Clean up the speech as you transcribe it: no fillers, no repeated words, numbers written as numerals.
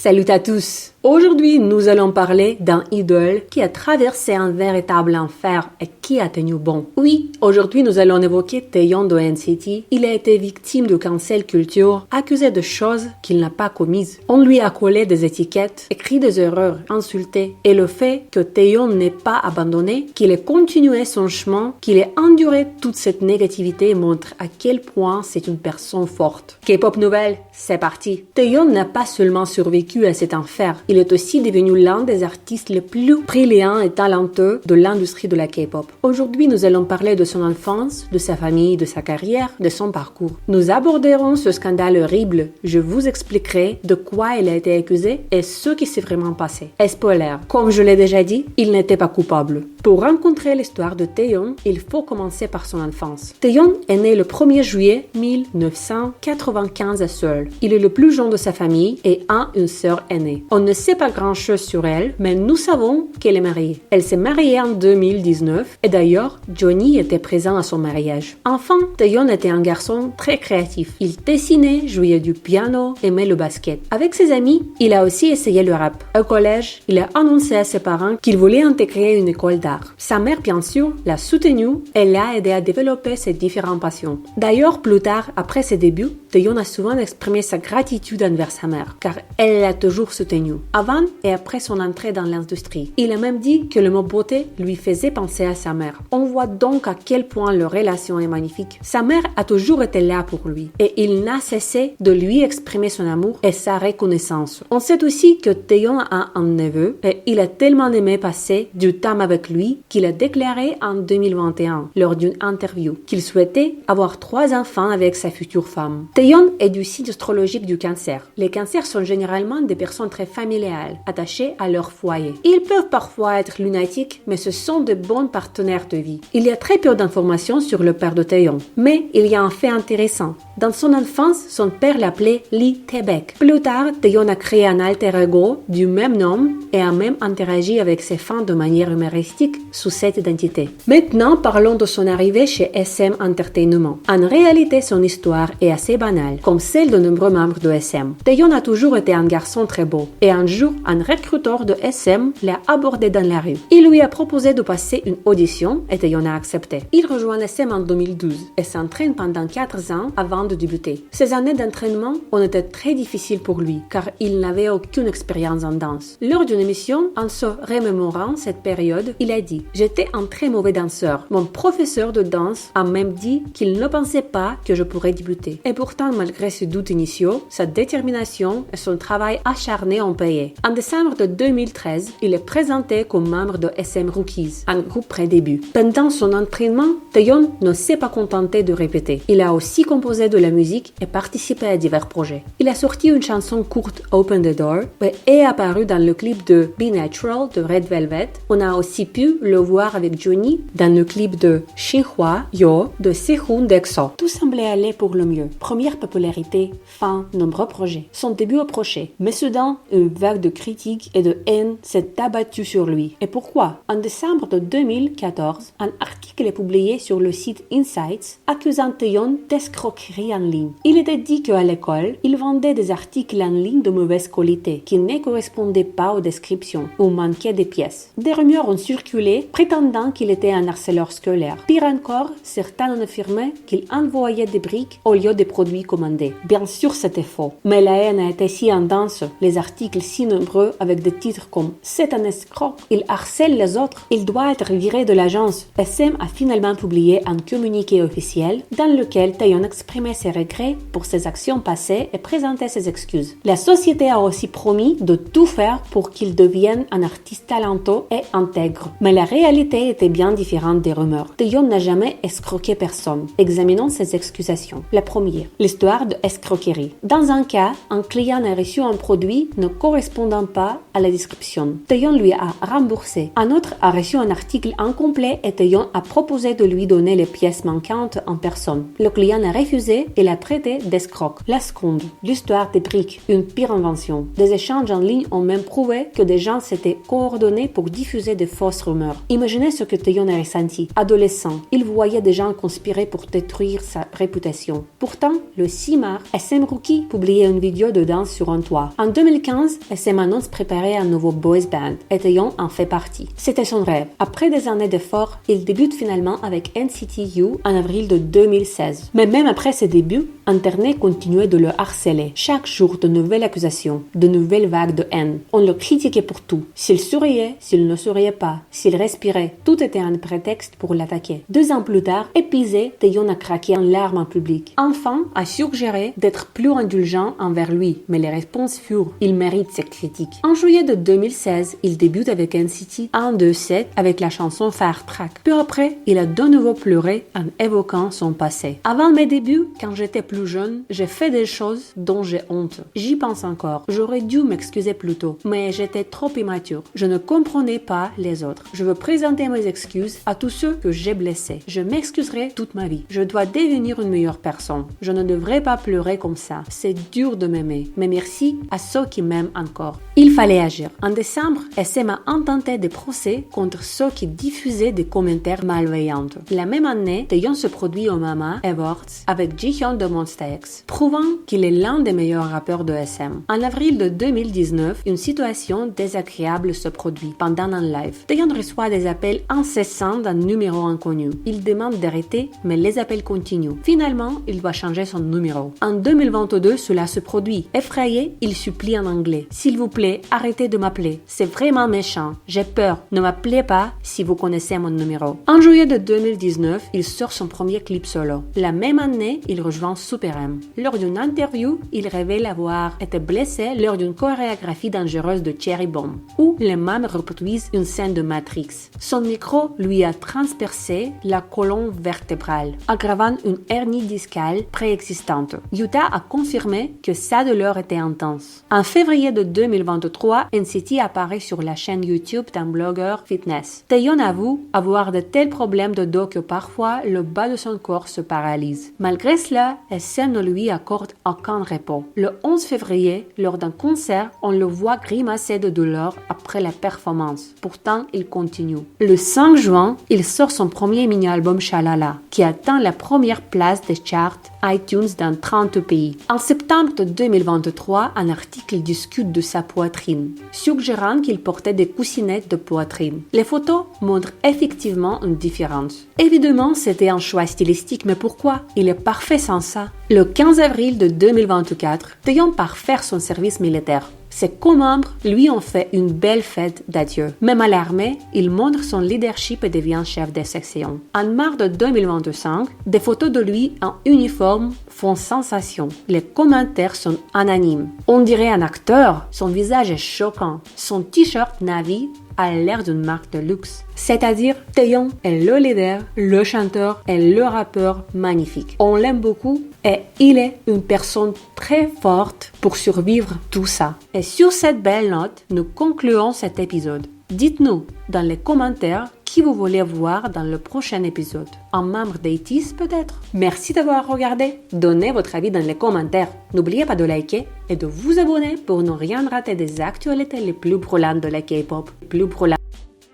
Salut à tous! Aujourd'hui, nous allons parler d'un idole qui a traversé un véritable enfer et qui a tenu bon. Oui, aujourd'hui, nous allons évoquer Taeyeon de NCT. Il a été victime de cancel culture, accusé de choses qu'il n'a pas commises. On lui a collé des étiquettes, écrit des erreurs, insulté. Et le fait que Taeyeon n'ait pas abandonné, qu'il ait continué son chemin, qu'il ait enduré toute cette négativité montre à quel point c'est une personne forte. K-pop nouvelle, c'est parti! Taeyeon n'a pas seulement survécu à cet enfer, il est aussi devenu l'un des artistes les plus brillants et talentueux de l'industrie de la K-pop. Aujourd'hui, nous allons parler de son enfance, de sa famille, de sa carrière, de son parcours. Nous aborderons ce scandale horrible. Je vous expliquerai de quoi il a été accusé et ce qui s'est vraiment passé. Et spoiler, comme je l'ai déjà dit, il n'était pas coupable. Pour rencontrer l'histoire de Taeyeon, il faut commencer par son enfance. Taeyeon est né le 1er juillet 1995 à Seoul. Il est le plus jeune de sa famille et a une sœur aînée. On ne sait pas grand-chose sur elle, mais nous savons qu'elle est mariée. Elle s'est mariée en 2019 et d'ailleurs, Johnny était présent à son mariage. Enfant, Taeyeon était un garçon très créatif. Il dessinait, jouait du piano, aimait le basket. Avec ses amis, il a aussi essayé le rap. Au collège, il a annoncé à ses parents qu'il voulait intégrer une école d'art. Sa mère, bien sûr, l'a soutenu et l'a aidé à développer ses différentes passions. D'ailleurs, plus tard, après ses débuts, Taeyeon a souvent exprimé sa gratitude envers sa mère, car elle l'a toujours soutenu, avant et après son entrée dans l'industrie. Il a même dit que le mot beauté lui faisait penser à sa mère. On voit donc à quel point leur relation est magnifique. Sa mère a toujours été là pour lui, et il n'a cessé de lui exprimer son amour et sa reconnaissance. On sait aussi que Taeyeon a un neveu, et il a tellement aimé passer du temps avec lui qu'il a déclaré en 2021, lors d'une interview, qu'il souhaitait avoir 3 enfants avec sa future femme. Taeyeon est du signe astrologique du Cancer. Les cancers sont généralement des personnes très familiales, attachées à leur foyer. Ils peuvent parfois être lunatiques, mais ce sont de bons partenaires de vie. Il y a très peu d'informations sur le père de Taeyeon, mais il y a un fait intéressant. Dans son enfance, son père l'appelait Lee Tae-baek. Plus tard, Taeyeon a créé un alter ego du même nom et a même interagi avec ses fans de manière humoristique sous cette identité. Maintenant, parlons de son arrivée chez SM Entertainment. En réalité, son histoire est assez banale, comme celle de nombreux membres de SM. Taeyeon a toujours été un garçon très beau, et un jour, un recruteur de SM l'a abordé dans la rue. Il lui a proposé de passer une audition et Taeyeon a accepté. Il rejoint SM en 2012 et s'entraîne pendant 4 ans avant de débuter. Ces années d'entraînement ont été très difficiles pour lui, car il n'avait aucune expérience en danse. Lors d'une émission, en se remémorant cette période, il a dit « J'étais un très mauvais danseur. Mon professeur de danse a même dit qu'il ne pensait pas que je pourrais débuter. Et pourtant, malgré ses doutes initiaux, sa détermination et son travail acharné ont payé. En décembre de 2013, il est présenté comme membre de SM Rookies, un groupe pré-début. Pendant son entraînement, Taeyeon ne s'est pas contenté de répéter. Il a aussi composé de la musique et participé à divers projets. Il a sorti une chanson courte Open the Door et est apparu dans le clip de Be Natural de Red Velvet. On a aussi pu le voir avec Johnny dans le clip de Shinhwa Yo de Sehun d'EXO. Tout semblait aller pour le mieux. Première popularité, fin, nombreux projets. Son début approchait, mais soudain, une vague de critiques et de haine s'est abattue sur lui. Et pourquoi? En décembre de 2014, un article est publié sur le site Insights accusant Taeyeon d'escroquerie en ligne. Il était dit qu'à l'école, il vendait des articles en ligne de mauvaise qualité qui ne correspondaient pas aux descriptions ou manquaient des pièces. Des rumeurs ont circulé prétendant qu'il était un harceleur scolaire. Pire encore, certains ont affirmé qu'il envoyait des briques au lieu des produits commandés. Bien sûr, c'était faux. Mais la haine a été si intense, les articles si nombreux avec des titres comme « C'est un escroc, il harcèle les autres, il doit être viré de l'agence ». SM a finalement publié un communiqué officiel dans lequel Taeyeon exprimait ses regrets pour ses actions passées et présentait ses excuses. La société a aussi promis de tout faire pour qu'il devienne un artiste talentueux et intègre. Mais la réalité était bien différente des rumeurs. Taeyeon n'a jamais escroqué personne. Examinons ses excusations. La première, l'histoire de escroquerie. Dans un cas, un client a reçu un produit ne correspondant pas à la description. Taeyeon lui a remboursé. Un autre a reçu un article incomplet et Taeyeon a proposé de lui donner les pièces manquantes en personne. Le client a refusé accusé et l'a traité d'escroc. La seconde, l'histoire des briques, une pire invention. Des échanges en ligne ont même prouvé que des gens s'étaient coordonnés pour diffuser de fausses rumeurs. Imaginez ce que Taeyeon a ressenti. Adolescent, il voyait des gens conspirer pour détruire sa réputation. Pourtant, le 6 mars, SM Rookie publiait une vidéo de danse sur un toit. En 2015, SM annonce préparer un nouveau boys band et Taeyeon en fait partie. C'était son rêve. Après des années d'efforts, il débute finalement avec NCT U en avril de 2016. Mais même après ses débuts, Internet continuait de le harceler. Chaque jour, de nouvelles accusations, de nouvelles vagues de haine. On le critiquait pour tout. S'il souriait, s'il ne souriait pas, s'il respirait, tout était un prétexte pour l'attaquer. 2 ans plus tard, épuisé, Taeyeon a craqué en larmes en public. Enfin, a suggéré d'être plus indulgent envers lui, mais les réponses furent « il mérite cette critique ». En juillet de 2016, il débute avec NCT 127 avec la chanson Fire Track. Peu après, il a de nouveau pleuré en évoquant son passé. Avant mes débuts, quand j'étais plus jeune, j'ai fait des choses dont j'ai honte. J'y pense encore. J'aurais dû m'excuser plus tôt, mais j'étais trop immature. Je ne comprenais pas les autres. Je veux présenter mes excuses à tous ceux que j'ai blessés. Je m'excuserai toute ma vie. Je dois devenir une meilleure personne. Je ne devrais pas pleurer comme ça. C'est dur de m'aimer, mais merci à ceux qui m'aiment encore. Il fallait agir. En décembre, SM a intenté des procès contre ceux qui diffusaient des commentaires malveillants. La même année, Taeyeon se produit au Mama Awards avec Jihyun de Monsta X, prouvant qu'il est l'un des meilleurs rappeurs de SM. En avril de 2019, une situation désagréable se produit pendant un live. Taeyeon reçoit des appels incessants d'un numéro inconnu. Il demande d'arrêter, mais les appels continuent. Finalement, il doit changer son numéro. En 2022, cela se produit. Effrayé, il supplie en anglais. S'il vous plaît, arrêtez de m'appeler. C'est vraiment méchant. J'ai peur. Ne m'appelez pas si vous connaissez mon numéro. En juillet de 2019, il sort son premier clip solo. La même année, il rejoint Super M. Lors d'une interview, il révèle avoir été blessé lors d'une chorégraphie dangereuse de Cherry Bomb, où les membres reproduisent une scène de Matrix. Son micro lui a transpercé la colonne vertébrale, aggravant une hernie discale préexistante. Yuta a confirmé que sa douleur était intense. En février de 2023, NCT apparaît sur la chaîne YouTube d'un blogueur fitness. Taeyeon avoue avoir de tels problèmes de dos que parfois le bas de son corps se paralyse. Malgré cela, SM ne lui accorde aucun repos. Le 11 février, lors d'un concert, on le voit grimacer de douleur après la performance. Pourtant, il continue. Le 5 juin, il sort son premier mini-album Shalala, qui atteint la première place des charts iTunes dans 30 pays. En septembre de 2023, un article discute de sa poitrine, suggérant qu'il portait des coussinettes de poitrine. Les photos montrent effectivement une différence. Évidemment, c'était un choix stylistique, mais pourquoi? Il est parfait sans ça. Le 15 avril de 2024, Taeyeon part faire son service militaire. Ses co-membres lui ont fait une belle fête d'adieu. Même à l'armée, il montre son leadership et devient chef de section. En mars de 2025, des photos de lui en uniforme font sensation. Les commentaires sont anonymes. On dirait un acteur, son visage est choquant. Son t-shirt navy a l'air d'une marque de luxe. C'est-à-dire, Taeyeon est le leader, le chanteur et le rappeur magnifique. On l'aime beaucoup et il est une personne très forte pour survivre tout ça. Et sur cette belle note, nous concluons cet épisode. Dites-nous dans les commentaires qui vous voulez voir dans le prochain épisode. Un membre d'ATEEZ peut-être? Merci d'avoir regardé. Donnez votre avis dans les commentaires. N'oubliez pas de liker et de vous abonner pour ne rien rater des actualités les plus brûlantes de la K-pop.